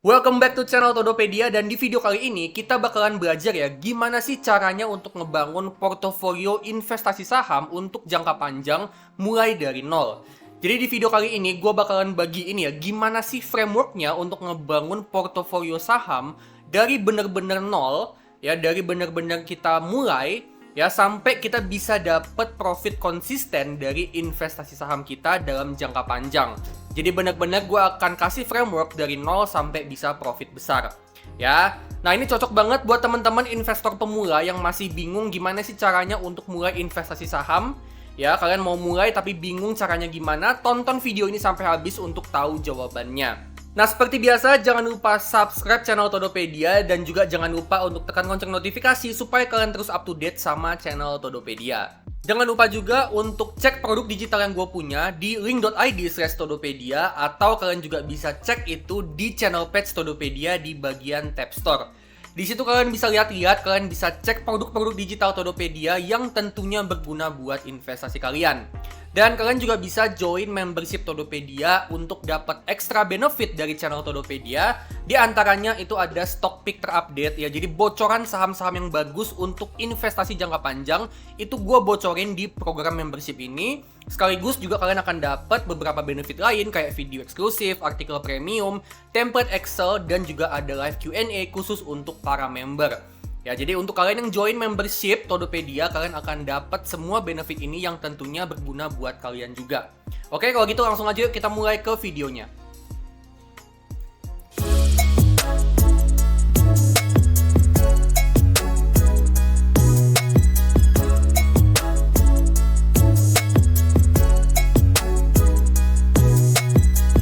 Welcome back to channel Todopedia, dan di video kali ini kita bakalan belajar ya gimana sih caranya untuk ngebangun portofolio investasi saham untuk jangka panjang mulai dari nol. Jadi di video kali ini gue bakalan bagi ini ya gimana sih frameworknya untuk ngebangun portofolio saham dari bener-bener nol ya, dari bener-bener kita mulai ya sampai kita bisa dapat profit konsisten dari investasi saham kita dalam jangka panjang. Jadi benar-benar gue akan kasih framework dari nol sampai bisa profit besar ya. Nah, ini cocok banget buat teman-teman investor pemula yang masih bingung gimana sih caranya untuk mulai investasi saham ya. Kalian mau mulai tapi bingung caranya gimana? Tonton video ini sampai habis untuk tahu jawabannya. Nah, seperti biasa, jangan lupa subscribe channel Todopedia dan juga jangan lupa untuk tekan lonceng notifikasi supaya kalian terus up to date sama channel Todopedia. Jangan lupa juga untuk cek produk digital yang gue punya di link.id/Todopedia, atau kalian juga bisa cek itu di channel page Todopedia di bagian tab store. Di situ kalian bisa lihat-lihat, kalian bisa cek produk-produk digital Todopedia yang tentunya berguna buat investasi kalian. Dan kalian juga bisa join membership Todopedia untuk dapat extra benefit dari channel Todopedia. Di antaranya itu ada stock pick terupdate ya. Jadi bocoran saham-saham yang bagus untuk investasi jangka panjang itu gue bocorin di program membership ini. Sekaligus juga kalian akan dapat beberapa benefit lain kayak video eksklusif, artikel premium, template Excel, dan juga ada live Q&A khusus untuk para member. Ya, jadi untuk kalian yang join membership Todopedia, kalian akan dapat semua benefit ini yang tentunya berguna buat kalian juga. Oke, kalau gitu langsung aja yuk kita mulai ke videonya.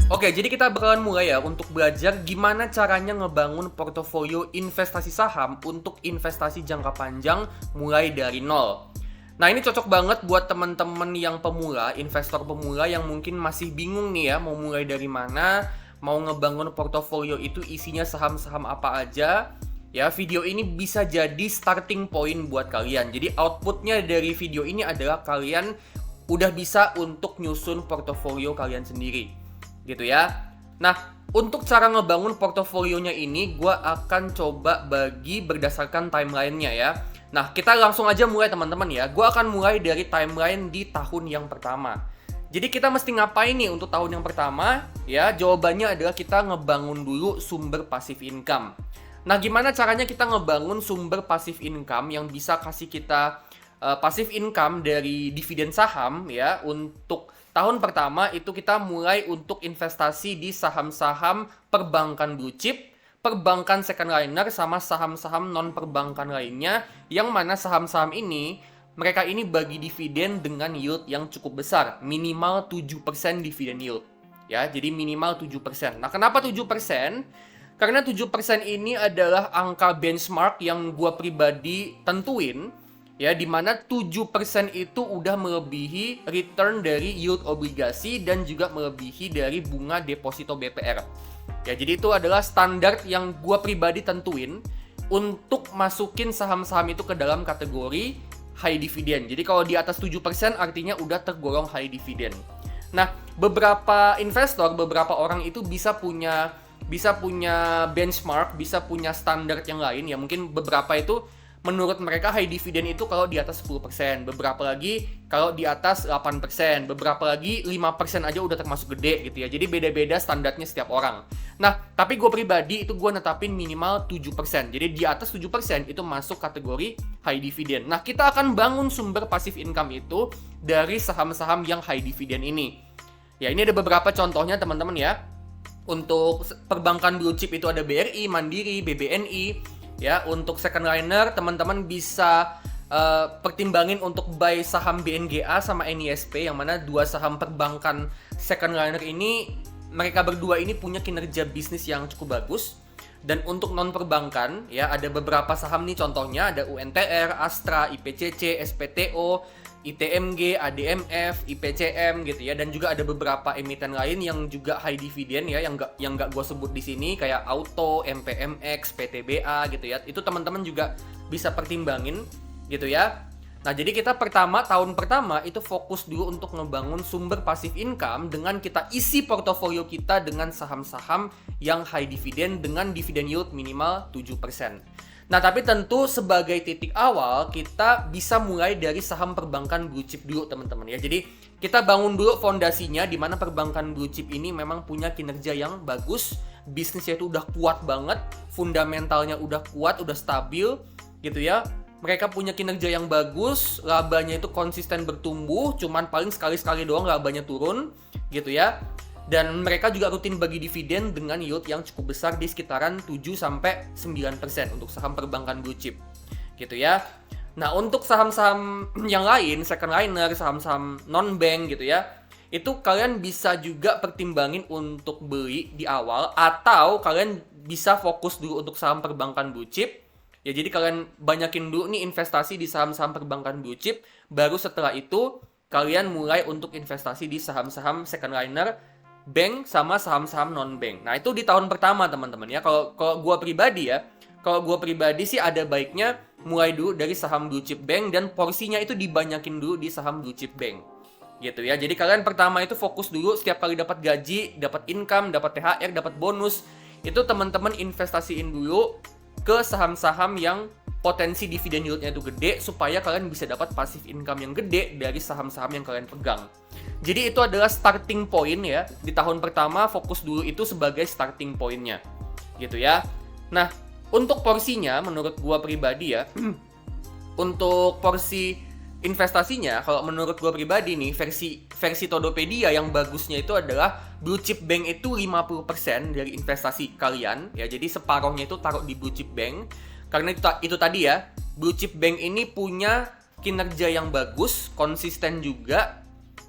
Oke, jadi kita bakalan mulai ya untuk belajar gimana caranya ngebangun portofolio investasi saham untuk investasi jangka panjang mulai dari nol. Nah, ini cocok banget buat teman-teman yang pemula, investor pemula yang mungkin masih bingung nih ya mau mulai dari mana, mau ngebangun portofolio itu isinya saham-saham apa aja. Ya, video ini bisa jadi starting point buat kalian. Jadi outputnya dari video ini adalah kalian udah bisa untuk nyusun portofolio kalian sendiri. Gitu ya. Nah, untuk cara ngebangun portofolionya ini, gue akan coba bagi berdasarkan timelinenya ya. Nah, kita langsung aja mulai teman-teman ya. Gue akan mulai dari timeline di tahun yang pertama. Jadi kita mesti ngapain nih untuk tahun yang pertama? Ya, jawabannya adalah kita ngebangun dulu sumber passive income. Nah, gimana caranya kita ngebangun sumber passive income yang bisa kasih kita passive income dari dividen saham ya untuk tahun pertama itu kita mulai untuk investasi di saham-saham perbankan blue chip, perbankan second liner, sama saham-saham non perbankan lainnya, yang mana saham-saham ini mereka ini bagi dividen dengan yield yang cukup besar, minimal 7% dividen yield. Ya, jadi minimal 7%. Nah, kenapa 7%? Karena 7% ini adalah angka benchmark yang gua pribadi tentuin. Ya, dimana 7% itu udah melebihi return dari yield obligasi dan juga melebihi dari bunga deposito BPR. Ya, jadi itu adalah standar yang gua pribadi tentuin untuk masukin saham-saham itu ke dalam kategori high dividend. Jadi kalau di atas 7% artinya udah tergolong high dividend. Nah, beberapa investor, beberapa orang itu bisa punya benchmark, bisa punya standar yang lain ya. Mungkin beberapa itu menurut mereka high dividend itu kalau di atas 10%, beberapa lagi kalau di atas 8%, beberapa lagi 5% aja udah termasuk gede gitu ya. Jadi beda-beda standarnya setiap orang. Nah, tapi gue pribadi itu gue netapin minimal 7%. Jadi di atas 7% itu masuk kategori high dividend. Nah, kita akan bangun sumber passive income itu dari saham-saham yang high dividend ini. Ya, ini ada beberapa contohnya teman-teman ya. Untuk perbankan blue chip itu ada BRI, Mandiri, BBNI. Ya, untuk second liner teman-teman bisa pertimbangin untuk buy saham BNGA sama NISP, yang mana dua saham perbankan second liner ini mereka berdua ini punya kinerja bisnis yang cukup bagus. Dan untuk non perbankan ya ada beberapa saham nih, contohnya ada UNTR, Astra, IPCC, SPTO, ITMG, ADMF, IPCM gitu ya, dan juga ada beberapa emiten lain yang juga high dividend ya, yang nggak gue sebut di sini kayak Auto, MPMX, PTBA gitu ya. Itu teman-teman juga bisa pertimbangin gitu ya. Nah, jadi kita tahun pertama itu fokus dulu untuk ngebangun sumber passive income dengan kita isi portofolio kita dengan saham-saham yang high dividend dengan dividen yield minimal 7%. Nah, tapi tentu sebagai titik awal kita bisa mulai dari saham perbankan blue chip dulu, teman-teman ya. Jadi kita bangun dulu fondasinya di mana perbankan blue chip ini memang punya kinerja yang bagus, bisnisnya itu udah kuat banget, fundamentalnya udah kuat, udah stabil gitu ya. Mereka punya kinerja yang bagus, labanya itu konsisten bertumbuh, cuman paling sekali-sekali doang labanya turun, gitu ya. Dan mereka juga rutin bagi dividen dengan yield yang cukup besar di sekitaran 7-9% untuk saham perbankan blue chip, gitu ya. Nah, untuk saham-saham yang lain, second liner, saham-saham non-bank gitu ya, itu kalian bisa juga pertimbangin untuk beli di awal, atau kalian bisa fokus dulu untuk saham perbankan blue chip. Ya, jadi kalian banyakin dulu nih investasi di saham-saham perbankan blue chip, baru setelah itu kalian mulai untuk investasi di saham-saham second liner, bank sama saham-saham non-bank. Nah, itu di tahun pertama, teman-teman ya. Kalau gue pribadi sih ada baiknya mulai dulu dari saham blue chip bank dan porsinya itu dibanyakin dulu di saham blue chip bank. Gitu ya. Jadi kalian pertama itu fokus dulu setiap kali dapat gaji, dapat income, dapat THR, dapat bonus, itu teman-teman investasiin dulu ke saham-saham yang potensi dividen yieldnya itu gede supaya kalian bisa dapat passive income yang gede dari saham-saham yang kalian pegang. Jadi itu adalah starting point ya. Di tahun pertama fokus dulu itu sebagai starting pointnya, gitu ya. Nah, untuk porsinya menurut gua pribadi ya, untuk porsi investasinya kalau menurut gua pribadi nih versi Todopedia yang bagusnya itu adalah blue chip bank itu 50% dari investasi kalian ya. Jadi separuhnya itu taruh di blue chip bank. Karena itu tadi ya, blue chip bank ini punya kinerja yang bagus, konsisten juga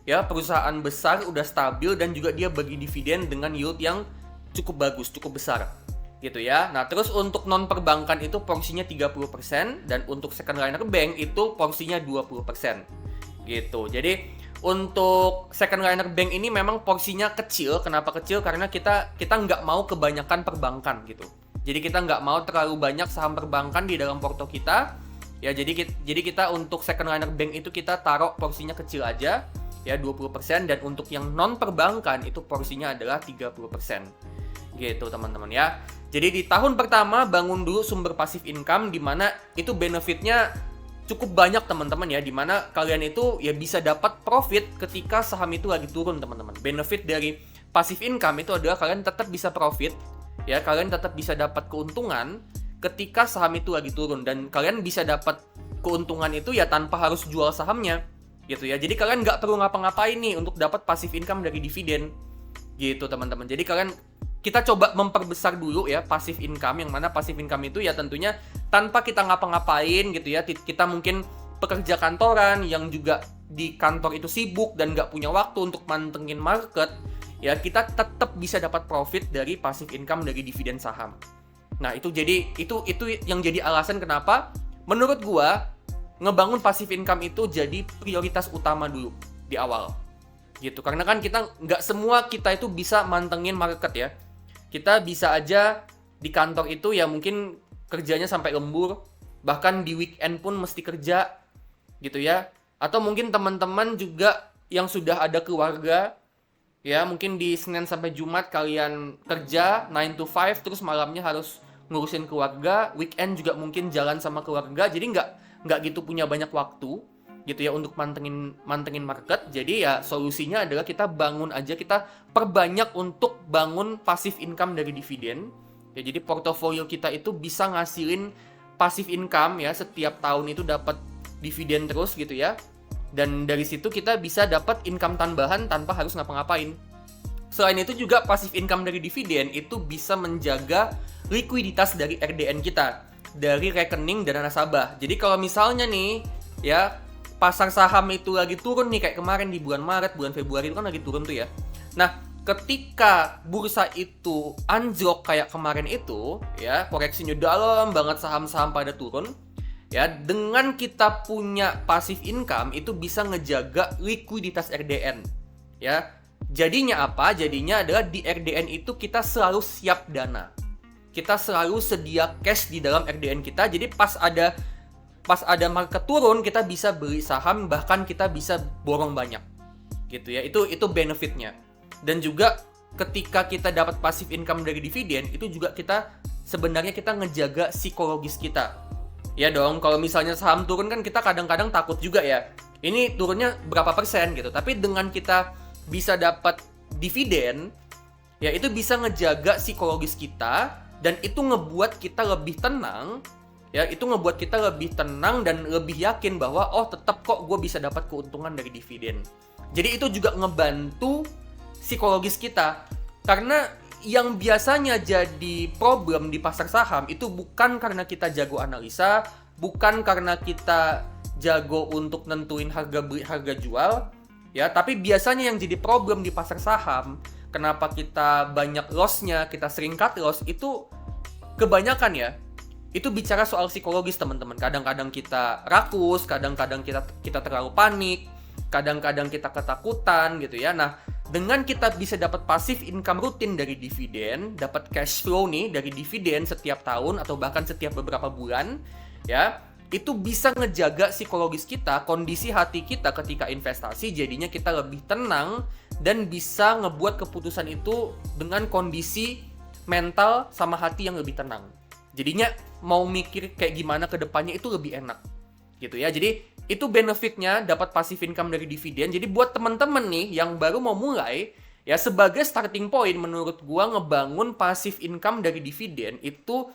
ya, perusahaan besar, udah stabil, dan juga dia bagi dividen dengan yield yang cukup bagus, cukup besar gitu ya. Nah, terus untuk non perbankan itu porsinya 30% dan untuk second liner bank itu porsinya 20% gitu. Jadi untuk second liner bank ini memang porsinya kecil. Kenapa kecil? Karena kita nggak mau kebanyakan perbankan gitu. Jadi kita nggak mau terlalu banyak saham perbankan di dalam porto kita ya. Jadi kita untuk second liner bank itu kita taruh porsinya kecil aja ya, 20%, dan untuk yang non perbankan itu porsinya adalah 30% gitu, teman-teman ya. Jadi di tahun pertama bangun dulu sumber passive income di mana itu benefitnya cukup banyak, teman-teman ya, di mana kalian itu ya bisa dapat profit ketika saham itu lagi turun, teman-teman. Benefit dari passive income itu adalah kalian tetap bisa profit ya, kalian tetap bisa dapat keuntungan ketika saham itu lagi turun, dan kalian bisa dapat keuntungan itu ya tanpa harus jual sahamnya gitu ya. Jadi kalian nggak perlu ngapa-ngapain nih untuk dapat passive income dari dividen gitu, teman-teman. Jadi kita coba memperbesar dulu ya passive income, yang mana passive income itu ya tentunya tanpa kita ngapa-ngapain gitu ya. Kita mungkin pekerja kantoran yang juga di kantor itu sibuk dan nggak punya waktu untuk mantengin market ya, kita tetap bisa dapat profit dari passive income dari dividen saham. Nah, itu yang jadi alasan kenapa menurut gua ngebangun passive income itu jadi prioritas utama dulu di awal gitu. Karena kan nggak semua kita itu bisa mantengin market ya. Kita bisa aja di kantor itu ya mungkin kerjanya sampai lembur, bahkan di weekend pun mesti kerja gitu ya. Atau mungkin teman-teman juga yang sudah ada keluarga ya, mungkin di Senin sampai Jumat kalian kerja 9 to 5, terus malamnya harus ngurusin keluarga, weekend juga mungkin jalan sama keluarga, jadi nggak gitu punya banyak waktu gitu ya untuk mantengin market. Jadi ya solusinya adalah kita perbanyak untuk bangun passive income dari dividen ya. Jadi portofolio kita itu bisa ngasilin passive income ya, setiap tahun itu dapat dividen terus gitu ya, dan dari situ kita bisa dapat income tambahan tanpa harus ngapa-ngapain. Selain itu juga passive income dari dividen itu bisa menjaga likuiditas dari RDN kita, dari rekening dana nasabah. Jadi kalau misalnya nih ya pasar saham itu lagi turun nih, kayak kemarin di bulan Maret, bulan Februari itu kan lagi turun tuh ya. Nah, ketika bursa itu anjlok kayak kemarin itu ya, koreksinya dalam banget, saham-saham pada turun ya, dengan kita punya passive income itu bisa ngejaga likuiditas RDN ya. Jadinya apa? Jadinya adalah di RDN itu kita selalu siap dana. Kita selalu sedia cash di dalam RDN kita. Jadi pas ada pas ada market turun kita bisa beli saham, bahkan kita bisa borong banyak gitu ya. Itu benefitnya. Dan juga ketika kita dapat passive income dari dividen, itu juga sebenarnya kita ngejaga psikologis kita. Ya dong, kalau misalnya saham turun kan kita kadang-kadang takut juga ya. Ini turunnya berapa persen gitu. Tapi dengan kita bisa dapat dividen, ya itu bisa ngejaga psikologis kita, dan itu ngebuat kita lebih tenang. Ya, itu ngebuat kita lebih tenang dan lebih yakin bahwa tetap kok gue bisa dapat keuntungan dari dividen. Jadi itu juga ngebantu psikologis kita. Karena yang biasanya jadi problem di pasar saham itu bukan karena kita jago analisa, bukan karena kita jago untuk nentuin harga beli, harga jual, ya, tapi biasanya yang jadi problem di pasar saham, kenapa kita banyak loss-nya, kita sering cut loss, itu kebanyakan ya, itu bicara soal psikologis teman-teman. Kadang-kadang kita rakus, kadang-kadang kita terlalu panik, kadang-kadang kita ketakutan gitu ya. Nah, dengan kita bisa dapat passive income rutin dari dividen, dapat cash flow nih dari dividen setiap tahun atau bahkan setiap beberapa bulan, ya, itu bisa ngejaga psikologis kita, kondisi hati kita ketika investasi, jadinya kita lebih tenang dan bisa ngebuat keputusan itu dengan kondisi mental sama hati yang lebih tenang. Jadinya mau mikir kayak gimana ke depannya itu lebih enak gitu ya. Jadi itu benefitnya dapat passive income dari dividen. Jadi buat teman-teman nih yang baru mau mulai, ya sebagai starting point menurut gua ngebangun passive income dari dividen itu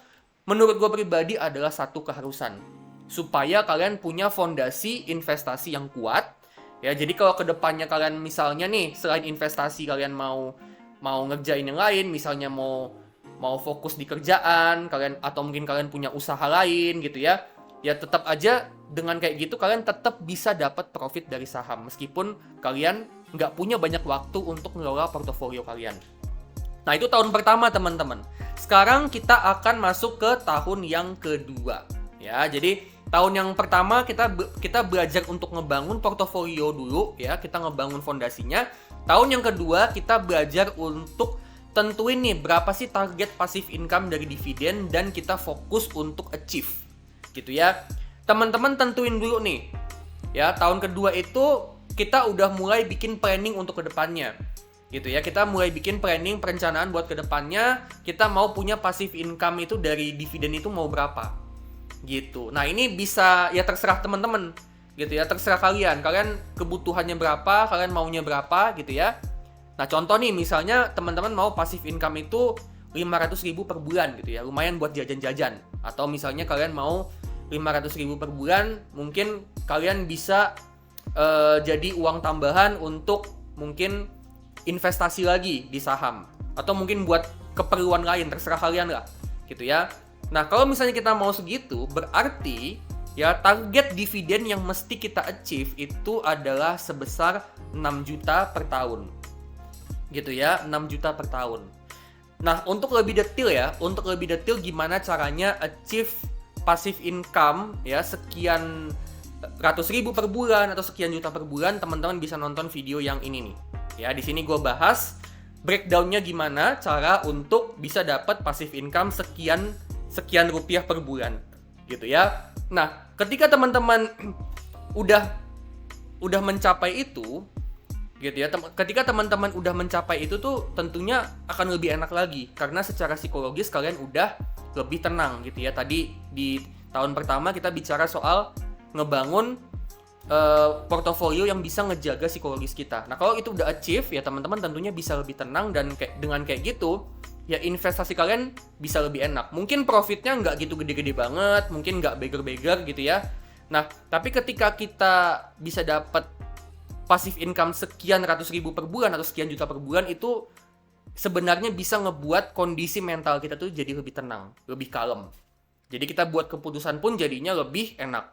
menurut gua pribadi adalah satu keharusan. Supaya kalian punya fondasi investasi yang kuat. Ya, jadi kalau kedepannya kalian misalnya nih selain investasi kalian mau ngerjain yang lain, misalnya mau fokus di kerjaan, kalian atau mungkin kalian punya usaha lain gitu ya. Ya tetap aja dengan kayak gitu kalian tetap bisa dapat profit dari saham meskipun kalian nggak punya banyak waktu untuk ngelola portofolio kalian. Nah, itu tahun pertama teman-teman. Sekarang kita akan masuk ke tahun yang kedua. Ya, jadi tahun yang pertama kita belajar untuk ngebangun portofolio dulu ya, kita ngebangun fondasinya. Tahun yang kedua kita belajar untuk tentuin nih berapa sih target passive income dari dividen dan kita fokus untuk achieve. Gitu ya. Teman-teman tentuin dulu nih. Ya, tahun kedua itu kita udah mulai bikin planning untuk kedepannya. Gitu ya. Kita mulai bikin planning, perencanaan buat kedepannya. Kita mau punya passive income itu dari dividen itu mau berapa. Gitu. Nah, ini bisa ya terserah teman-teman. Gitu ya, terserah kalian. Kalian kebutuhannya berapa, kalian maunya berapa gitu ya. Nah, contoh nih misalnya teman-teman mau passive income itu 500.000 per bulan gitu ya. Lumayan buat jajan-jajan. Atau misalnya kalian mau 500.000 per bulan, mungkin kalian bisa jadi uang tambahan untuk mungkin investasi lagi di saham atau mungkin buat keperluan lain, terserah kalian lah gitu ya. Nah, kalau misalnya kita mau segitu, berarti ya target dividen yang mesti kita achieve itu adalah sebesar 6 juta per tahun gitu ya, 6 juta per tahun. Nah, untuk lebih detail gimana caranya achieve passive income ya sekian ratus ribu per bulan atau sekian juta per bulan, teman-teman bisa nonton video yang ini nih. Ya, di sini gue bahas breakdown-nya gimana cara untuk bisa dapat passive income sekian rupiah per bulan. Gitu ya. Nah, ketika teman-teman udah mencapai itu gitu ya. Ketika teman-teman udah mencapai itu tuh tentunya akan lebih enak lagi karena secara psikologis kalian udah lebih tenang gitu ya. Tadi di tahun pertama kita bicara soal ngebangun portofolio yang bisa ngejaga psikologis kita. Nah, kalau itu udah achieve ya teman-teman tentunya bisa lebih tenang dan dengan kayak gitu ya investasi kalian bisa lebih enak. Mungkin profitnya nggak gitu gede-gede banget, mungkin nggak beggar-beggar gitu ya. Nah, tapi ketika kita bisa dapat passive income sekian ratus ribu per bulan atau sekian juta per bulan, itu sebenarnya bisa ngebuat kondisi mental kita tuh jadi lebih tenang, lebih kalem. Jadi kita buat keputusan pun jadinya lebih enak.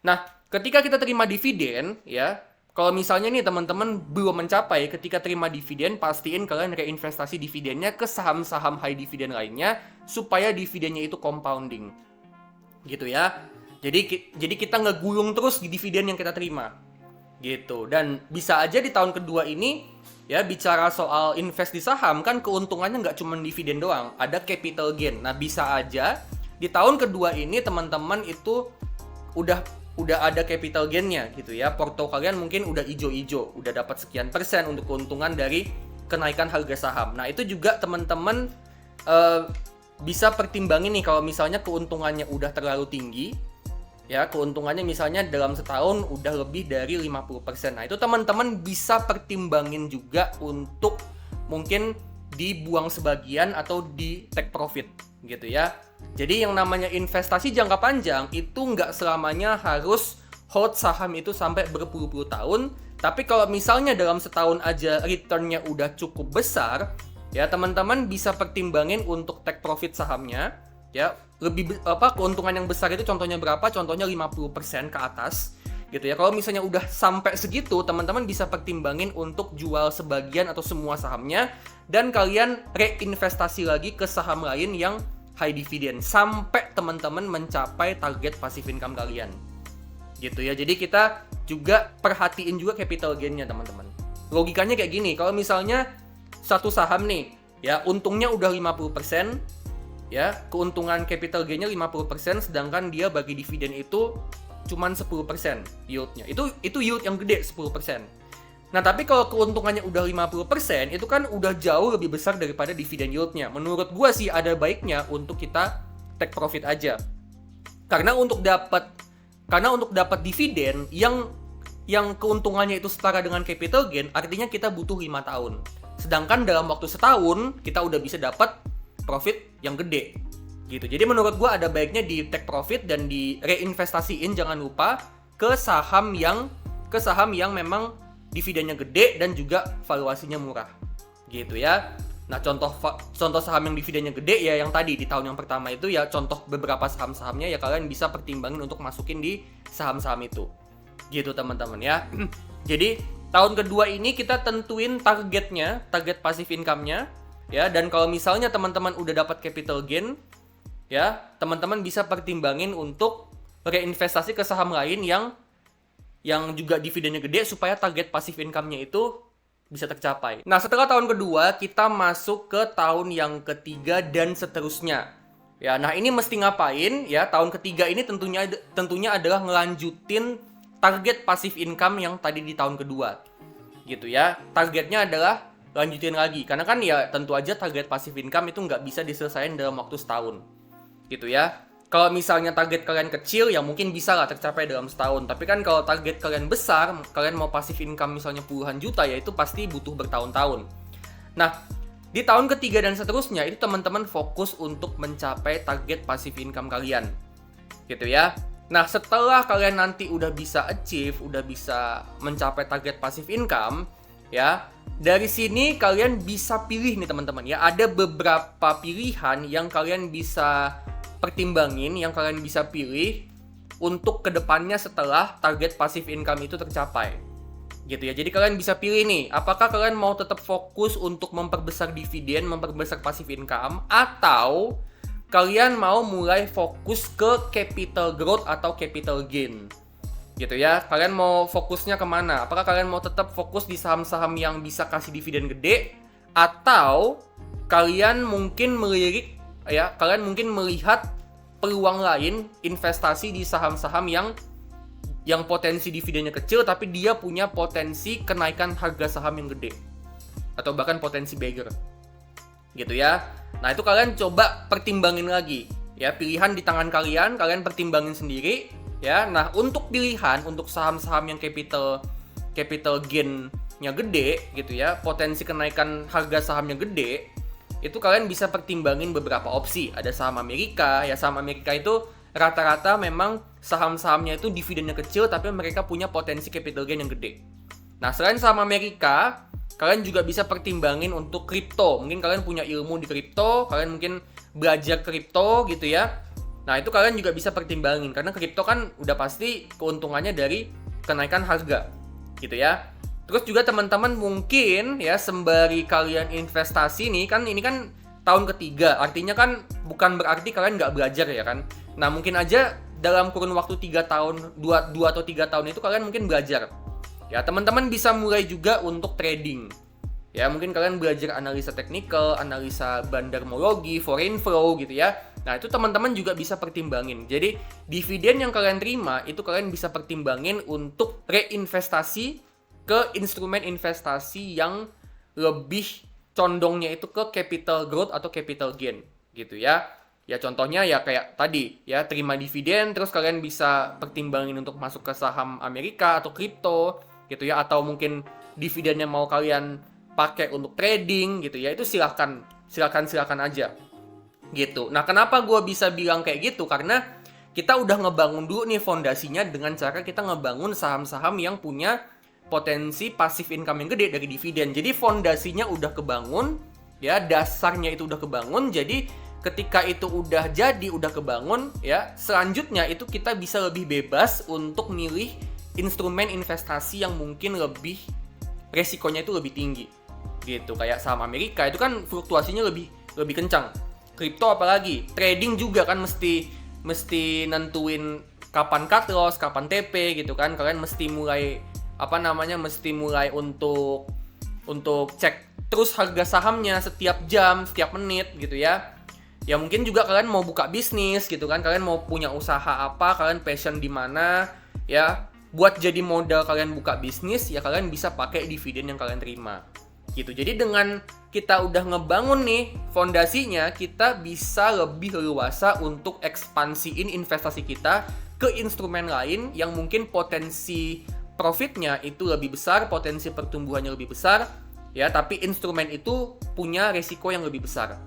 Nah, ketika kita terima dividen ya, kalau misalnya nih teman-teman belum mencapai, ketika terima dividen pastiin kalian reinvestasi dividennya ke saham-saham high dividen lainnya supaya dividennya itu compounding. Gitu ya. Jadi kita ngegulung terus di dividen yang kita terima. Gitu. Dan bisa aja di tahun kedua ini ya bicara soal invest di saham kan keuntungannya nggak cuma dividen doang, ada capital gain. Nah, bisa aja di tahun kedua ini teman-teman itu udah ada capital gain-nya gitu ya. Porto kalian mungkin udah ijo-ijo, udah dapat sekian persen untuk keuntungan dari kenaikan harga saham. Nah, itu juga teman-teman bisa pertimbangin nih kalau misalnya keuntungannya udah terlalu tinggi. Ya, keuntungannya misalnya dalam setahun udah lebih dari 50%. Nah, itu teman-teman bisa pertimbangin juga untuk mungkin dibuang sebagian atau di take profit gitu ya. Jadi yang namanya investasi jangka panjang itu nggak selamanya harus hold saham itu sampai berpuluh-puluh tahun. Tapi kalau misalnya dalam setahun aja returnnya udah cukup besar, ya teman-teman bisa pertimbangin untuk take profit sahamnya. Ya, keuntungan yang besar itu contohnya berapa? Contohnya 50% ke atas gitu ya. Kalau misalnya udah sampai segitu, teman-teman bisa pertimbangin untuk jual sebagian atau semua sahamnya dan kalian reinvestasi lagi ke saham lain yang high dividend sampai teman-teman mencapai target passive income kalian. Gitu ya. Jadi kita juga perhatiin juga capital gain-nya, teman-teman. Logikanya kayak gini, kalau misalnya satu saham nih, ya untungnya udah 50%, ya, keuntungan capital gain-nya 50%, sedangkan dia bagi dividen itu cuman 10% yield-nya. Itu yield yang gede, 10%. Nah, tapi kalau keuntungannya udah 50%, itu kan udah jauh lebih besar daripada dividen yield-nya. Menurut gua sih ada baiknya untuk kita take profit aja. Karena untuk dapat dividen yang keuntungannya itu setara dengan capital gain, artinya kita butuh 5 tahun. Sedangkan dalam waktu setahun, kita udah bisa dapat profit yang gede gitu. Jadi menurut gua ada baiknya di take profit dan di reinvestasiin, jangan lupa ke saham yang memang dividennya gede dan juga valuasinya murah gitu ya. Nah, contoh saham yang dividennya gede ya yang tadi di tahun yang pertama itu ya, contoh beberapa saham-sahamnya ya kalian bisa pertimbangin untuk masukin di saham-saham itu gitu teman-teman ya. Jadi tahun kedua ini kita tentuin target passive income-nya ya, dan kalau misalnya teman-teman udah dapat capital gain ya, teman-teman bisa pertimbangin untuk reinvestasi ke saham lain yang juga dividennya gede supaya target passive income-nya itu bisa tercapai. Nah, setelah tahun kedua kita masuk ke tahun yang ketiga dan seterusnya. Ya, nah ini mesti ngapain ya? Tahun ketiga ini tentunya adalah ngelanjutin target passive income yang tadi di tahun kedua. Gitu ya. Targetnya adalah lanjutin lagi, karena kan ya tentu aja target passive income itu nggak bisa diselesaikan dalam waktu setahun gitu ya. Kalau misalnya target kalian kecil ya mungkin bisa lah tercapai dalam setahun, tapi kan kalau target kalian besar, kalian mau passive income misalnya puluhan juta, ya itu pasti butuh bertahun-tahun. Nah, di tahun ketiga dan seterusnya itu teman-teman fokus untuk mencapai target passive income kalian gitu ya. Nah, setelah kalian nanti udah bisa achieve, udah bisa mencapai target passive income ya, dari sini kalian bisa pilih nih teman-teman ya. Ada beberapa pilihan yang kalian bisa pertimbangin, yang kalian bisa pilih untuk kedepannya setelah target passive income itu tercapai gitu ya. Jadi kalian bisa pilih nih, apakah kalian mau tetap fokus untuk memperbesar dividen, memperbesar passive income, atau kalian mau mulai fokus ke capital growth atau capital gain gitu ya. Kalian mau fokusnya kemana? Apakah kalian mau tetap fokus di saham-saham yang bisa kasih dividen gede, atau kalian mungkin kalian mungkin melihat peluang lain investasi di saham-saham yang potensi dividennya kecil tapi dia punya potensi kenaikan harga saham yang gede atau bahkan potensi beggar gitu ya. Nah, itu kalian coba pertimbangin lagi ya, pilihan di tangan kalian pertimbangin sendiri ya. Nah, untuk pilihan untuk saham-saham yang capital gain-nya gede gitu ya, potensi kenaikan harga sahamnya gede, itu kalian bisa pertimbangin beberapa opsi. Ada saham Amerika ya, saham Amerika itu rata-rata memang saham-sahamnya itu dividennya kecil tapi mereka punya potensi capital gain yang gede. Nah, selain saham Amerika, kalian juga bisa pertimbangin untuk kripto. Mungkin kalian punya ilmu di kripto, kalian mungkin belajar kripto gitu ya. Nah, itu kalian juga bisa pertimbangin karena kripto kan udah pasti keuntungannya dari kenaikan harga gitu ya. Terus juga teman-teman mungkin ya, sembari kalian investasi nih, kan ini kan tahun ketiga, artinya kan bukan berarti kalian nggak belajar ya kan. Nah, mungkin aja dalam kurun waktu 3 tahun, 2 atau 3 tahun itu kalian mungkin belajar. Ya, teman-teman bisa mulai juga untuk trading. Ya, mungkin kalian belajar analisa teknikal, analisa bandarmologi, foreign flow gitu ya. Nah, itu teman-teman juga bisa pertimbangin. Jadi, dividen yang kalian terima itu kalian bisa pertimbangin untuk reinvestasi ke instrumen investasi yang lebih condongnya itu ke capital growth atau capital gain gitu ya. Ya contohnya ya kayak tadi ya, terima dividen terus kalian bisa pertimbangin untuk masuk ke saham Amerika atau kripto gitu ya, atau mungkin dividennya mau kalian pakai untuk trading gitu ya. Itu silakan aja gitu. Nah, kenapa gue bisa bilang kayak gitu? Karena kita udah ngebangun dulu nih fondasinya dengan cara kita ngebangun saham-saham yang punya potensi passive income yang gede dari dividen. Jadi fondasinya udah kebangun, ya dasarnya itu udah kebangun. Jadi ketika itu udah jadi, udah kebangun, ya selanjutnya itu kita bisa lebih bebas untuk milih instrumen investasi yang mungkin lebih resikonya itu lebih tinggi. Gitu, kayak saham Amerika itu kan fluktuasinya lebih kencang. Kripto apalagi, trading juga kan mesti nentuin kapan cut loss, kapan TP gitu kan. Kalian mesti mulai untuk cek terus harga sahamnya setiap jam, setiap menit gitu ya. Ya mungkin juga kalian mau buka bisnis gitu kan, kalian mau punya usaha apa, kalian passion di mana ya. Buat jadi modal kalian buka bisnis, ya kalian bisa pakai dividen yang kalian terima. Gitu. Jadi dengan kita udah ngebangun nih fondasinya, kita bisa lebih leluasa untuk ekspansiin investasi kita ke instrumen lain yang mungkin potensi profitnya itu lebih besar, potensi pertumbuhannya lebih besar, ya, tapi instrumen itu punya resiko yang lebih besar.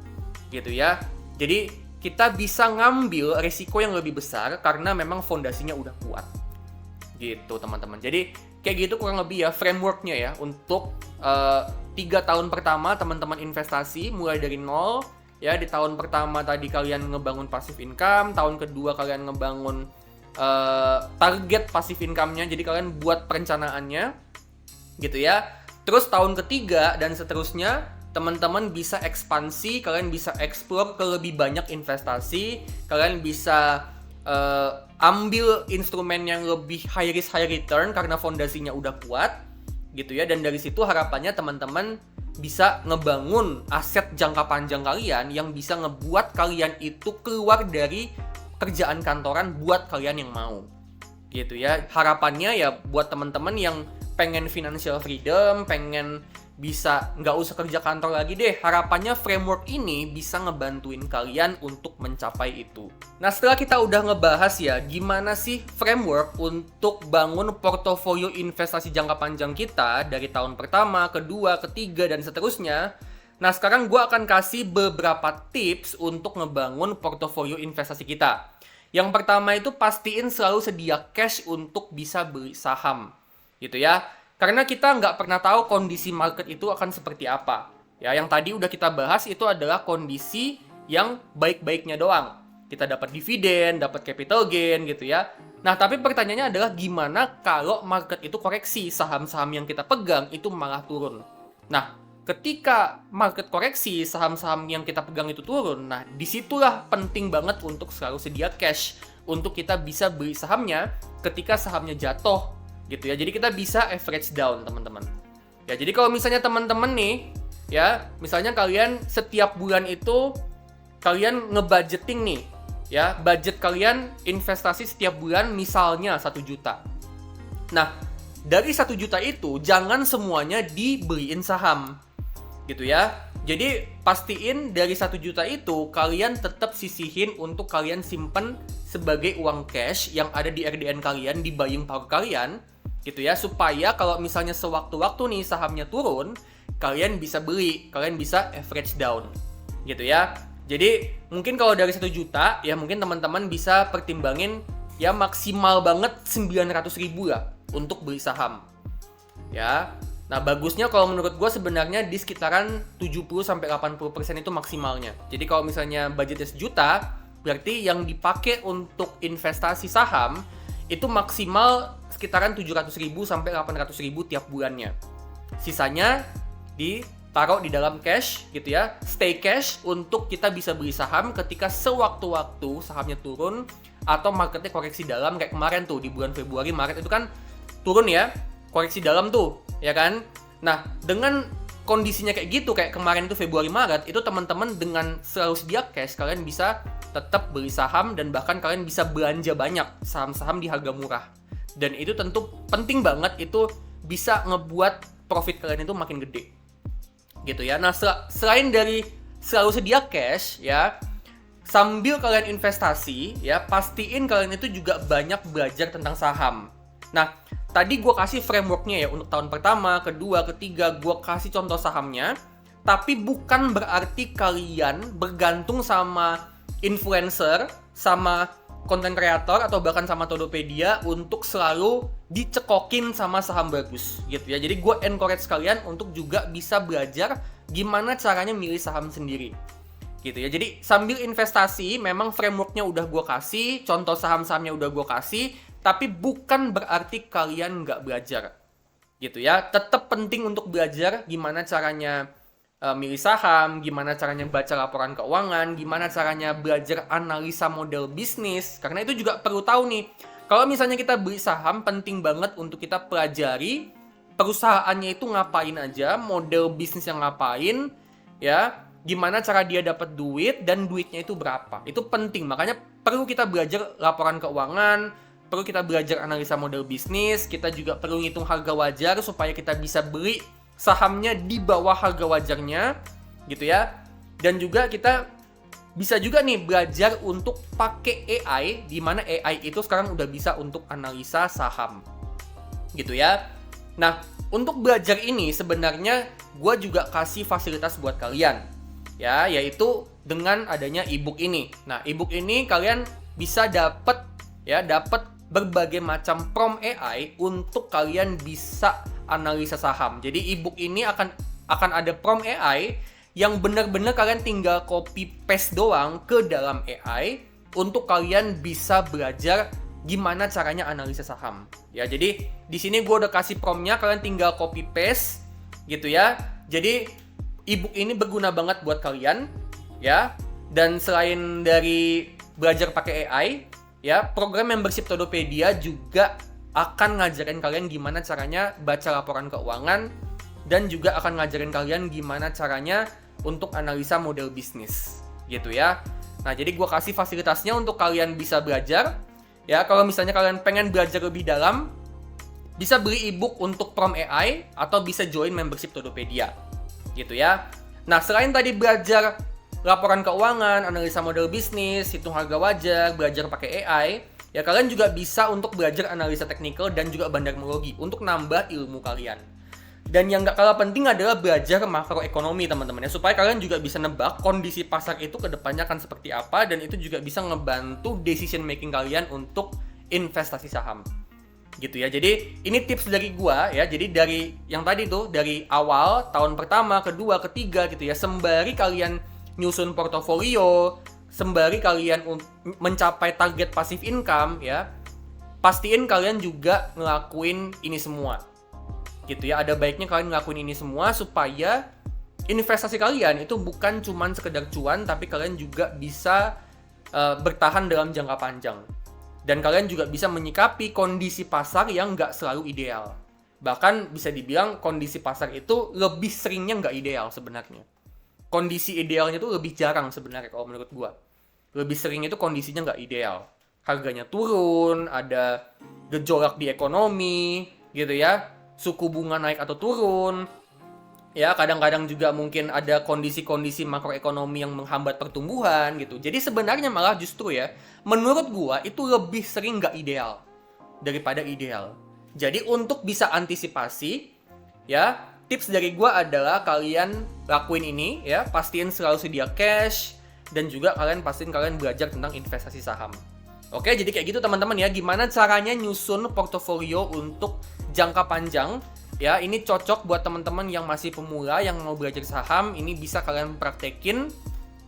Gitu ya. Jadi kita bisa ngambil resiko yang lebih besar karena memang fondasinya udah kuat. Gitu, teman-teman. Jadi kayak gitu kurang lebih ya frameworknya ya untuk 3 tahun pertama teman-teman investasi mulai dari nol ya. Di tahun pertama tadi kalian ngebangun passive income, tahun kedua kalian ngebangun target passive income-nya, jadi kalian buat perencanaannya gitu ya. Terus tahun ketiga dan seterusnya teman-teman bisa ekspansi, kalian bisa explore ke lebih banyak investasi, kalian bisa ambil instrumen yang lebih high risk high return karena fondasinya udah kuat gitu ya. Dan dari situ harapannya teman-teman bisa ngebangun aset jangka panjang kalian yang bisa ngebuat kalian itu keluar dari kerjaan kantoran buat kalian yang mau gitu ya. Harapannya ya buat teman-teman yang pengen financial freedom, pengen bisa nggak usah kerja kantor lagi deh, harapannya framework ini bisa ngebantuin kalian untuk mencapai itu. Nah, setelah kita udah ngebahas ya gimana sih framework untuk bangun portofolio investasi jangka panjang kita dari tahun pertama, kedua, ketiga, dan seterusnya. Nah, sekarang gue akan kasih beberapa tips untuk ngebangun portofolio investasi kita. Yang pertama itu pastiin selalu sedia cash untuk bisa beli saham gitu ya. Karena kita nggak pernah tahu kondisi market itu akan seperti apa. Ya, yang tadi udah kita bahas itu adalah kondisi yang baik-baiknya doang. Kita dapat dividen, dapat capital gain gitu ya. Nah, tapi pertanyaannya adalah gimana kalau market itu koreksi, saham-saham yang kita pegang itu malah turun. Nah, ketika market koreksi, saham-saham yang kita pegang itu turun, nah disitulah penting banget untuk selalu sedia cash untuk kita bisa beli sahamnya ketika sahamnya jatuh. Gitu ya, jadi kita bisa average down teman-teman. Ya, jadi kalau misalnya teman-teman nih, ya, misalnya kalian setiap bulan itu kalian ngebudgeting nih, ya, budget kalian investasi setiap bulan misalnya 1 juta. Nah, dari 1 juta itu jangan semuanya dibeliin saham, gitu ya. Jadi pastiin dari 1 juta itu kalian tetap sisihin untuk kalian simpen sebagai uang cash yang ada di RDN kalian, di buying power kalian. Gitu ya, supaya kalau misalnya sewaktu-waktu nih sahamnya turun, kalian bisa beli, kalian bisa average down gitu ya. Jadi mungkin kalau dari 1 juta ya mungkin teman-teman bisa pertimbangin ya maksimal banget 900.000 lah untuk beli saham ya. Nah, bagusnya kalau menurut gue sebenarnya di sekitaran 70-80% itu maksimalnya. Jadi kalau misalnya budgetnya 1 juta, berarti yang dipakai untuk investasi saham itu maksimal sekitaran 700.000 sampai 800.000 tiap bulannya. Sisanya ditaruh di dalam cash gitu ya, stay cash untuk kita bisa beli saham ketika sewaktu-waktu sahamnya turun atau marketnya koreksi dalam kayak kemarin tuh di bulan Februari Maret itu kan turun ya, koreksi dalam tuh, ya kan? Nah, dengan kondisinya kayak gitu kayak kemarin itu Februari Maret itu teman-teman dengan selalu sedia cash kalian bisa tetap beli saham dan bahkan kalian bisa belanja banyak saham-saham di harga murah. Dan itu tentu penting banget, itu bisa ngebuat profit kalian itu makin gede. Gitu ya. Nah, selain dari selalu sedia cash ya, sambil kalian investasi ya, pastiin kalian itu juga banyak belajar tentang saham. Nah, tadi gue kasih frameworknya ya untuk tahun pertama, kedua, ketiga, gue kasih contoh sahamnya. Tapi bukan berarti kalian bergantung sama influencer, sama konten kreator, atau bahkan sama Todopedia untuk selalu dicekokin sama saham bagus gitu ya. Jadi gue encourage kalian untuk juga bisa belajar gimana caranya milih saham sendiri gitu ya. Jadi sambil investasi, memang frameworknya udah gue kasih, contoh saham-sahamnya udah gue kasih, tapi bukan berarti kalian nggak belajar gitu ya. Tetap penting untuk belajar gimana caranya milih saham, gimana caranya baca laporan keuangan, gimana caranya belajar analisa model bisnis. Karena itu juga perlu tahu nih, kalau misalnya kita beli saham, penting banget untuk kita pelajari perusahaannya itu ngapain aja, model bisnis yang ngapain, ya, gimana cara dia dapat duit, dan duitnya itu berapa. Itu penting, makanya perlu kita belajar laporan keuangan, perlu kita belajar analisa model bisnis, kita juga perlu ngitung harga wajar supaya kita bisa beli sahamnya di bawah harga wajarnya gitu ya. Dan juga kita bisa juga nih belajar untuk pakai AI, di mana AI itu sekarang udah bisa untuk analisa saham gitu ya. Nah, untuk belajar ini sebenarnya gue juga kasih fasilitas buat kalian ya, yaitu dengan adanya ebook ini. Nah, ebook ini kalian bisa dapat berbagai macam prompt AI untuk kalian bisa analisa saham. Jadi ebook ini akan ada prompt AI yang benar-benar kalian tinggal copy paste doang ke dalam AI untuk kalian bisa belajar gimana caranya analisa saham. Ya, jadi di sini gue udah kasih promptnya, kalian tinggal copy paste gitu ya. Jadi ebook ini berguna banget buat kalian ya. Dan selain dari belajar pakai AI, ya, program membership Todopedia juga akan ngajarin kalian gimana caranya baca laporan keuangan, dan juga akan ngajarin kalian gimana caranya untuk analisa model bisnis gitu ya. Nah, jadi gue kasih fasilitasnya untuk kalian bisa belajar ya. Kalau misalnya kalian pengen belajar lebih dalam, bisa beli ebook untuk prompt AI atau bisa join membership Todopedia gitu ya. Nah, selain tadi belajar laporan keuangan, analisa model bisnis, hitung harga wajar, belajar pakai AI, ya kalian juga bisa untuk belajar analisa teknikal dan juga bandarmologi untuk nambah ilmu kalian. Dan yang gak kalah penting adalah belajar makroekonomi, teman-teman ya, supaya kalian juga bisa nebak kondisi pasar itu ke depannya akan seperti apa, dan itu juga bisa ngebantu decision making kalian untuk investasi saham gitu ya. Jadi ini tips dari gua ya. Jadi dari yang tadi tuh, dari awal tahun pertama, kedua, ketiga gitu ya, sembari kalian nyusun portofolio, sembari kalian mencapai target passive income ya, pastiin kalian juga ngelakuin ini semua gitu ya. Ada baiknya kalian ngelakuin ini semua supaya investasi kalian itu bukan cuman sekedar cuan, tapi kalian juga bisa bertahan dalam jangka panjang. Dan kalian juga bisa menyikapi kondisi pasar yang nggak selalu ideal. Bahkan bisa dibilang kondisi pasar itu lebih seringnya nggak ideal sebenarnya. Kondisi idealnya itu lebih jarang sebenarnya kalau menurut gua. Lebih sering itu kondisinya nggak ideal. Harganya turun, ada gejolak di ekonomi, gitu ya. Suku bunga naik atau turun. Ya, kadang-kadang juga mungkin ada kondisi-kondisi makroekonomi yang menghambat pertumbuhan gitu. Jadi sebenarnya malah justru ya, menurut gua itu lebih sering nggak ideal daripada ideal. Jadi untuk bisa antisipasi, ya, tips dari gua adalah kalian lakuin ini ya, pastiin selalu sedia cash, dan juga pastiin kalian belajar tentang investasi saham. Oke, jadi kayak gitu teman-teman ya, gimana caranya nyusun portofolio untuk jangka panjang. Ya, ini cocok buat teman-teman yang masih pemula, yang mau belajar saham, ini bisa kalian praktekin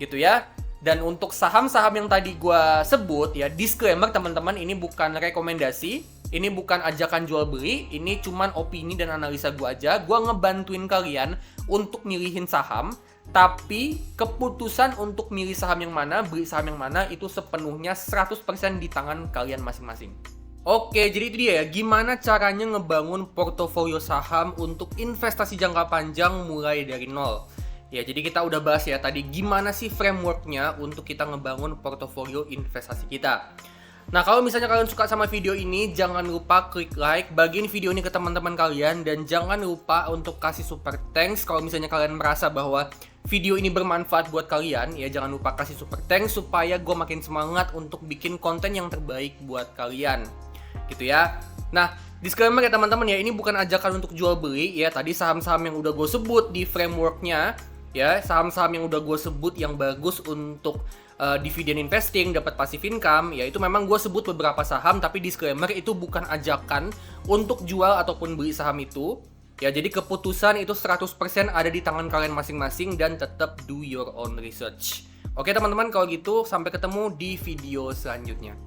gitu ya. Dan untuk saham-saham yang tadi gue sebut ya, disclaimer teman-teman, ini bukan rekomendasi, ini bukan ajakan jual beli, ini cuman opini dan analisa gue aja. Gue ngebantuin kalian untuk milihin saham, tapi keputusan untuk milih saham yang mana, beli saham yang mana, itu sepenuhnya 100% di tangan kalian masing-masing. Oke, jadi itu dia ya, gimana caranya ngebangun portofolio saham untuk investasi jangka panjang mulai dari nol. Ya, jadi kita udah bahas ya tadi gimana sih frameworknya untuk kita ngebangun portofolio investasi kita. Nah, kalau misalnya kalian suka sama video ini, jangan lupa klik like, bagiin video ini ke teman-teman kalian, dan jangan lupa untuk kasih super thanks kalau misalnya kalian merasa bahwa video ini bermanfaat buat kalian. Ya, jangan lupa kasih super thanks supaya gue makin semangat untuk bikin konten yang terbaik buat kalian. Gitu ya. Nah, disclaimer ya teman-teman ya, ini bukan ajakan untuk jual beli ya. Tadi saham-saham yang udah gue sebut di frameworknya, ya, saham-saham yang udah gue sebut yang bagus untuk dividend investing, dapat passive income, ya itu memang gue sebut beberapa saham, tapi disclaimer itu bukan ajakan untuk jual ataupun beli saham itu. Ya, jadi keputusan itu 100% ada di tangan kalian masing-masing dan tetap do your own research. Oke teman-teman, kalau gitu sampai ketemu di video selanjutnya.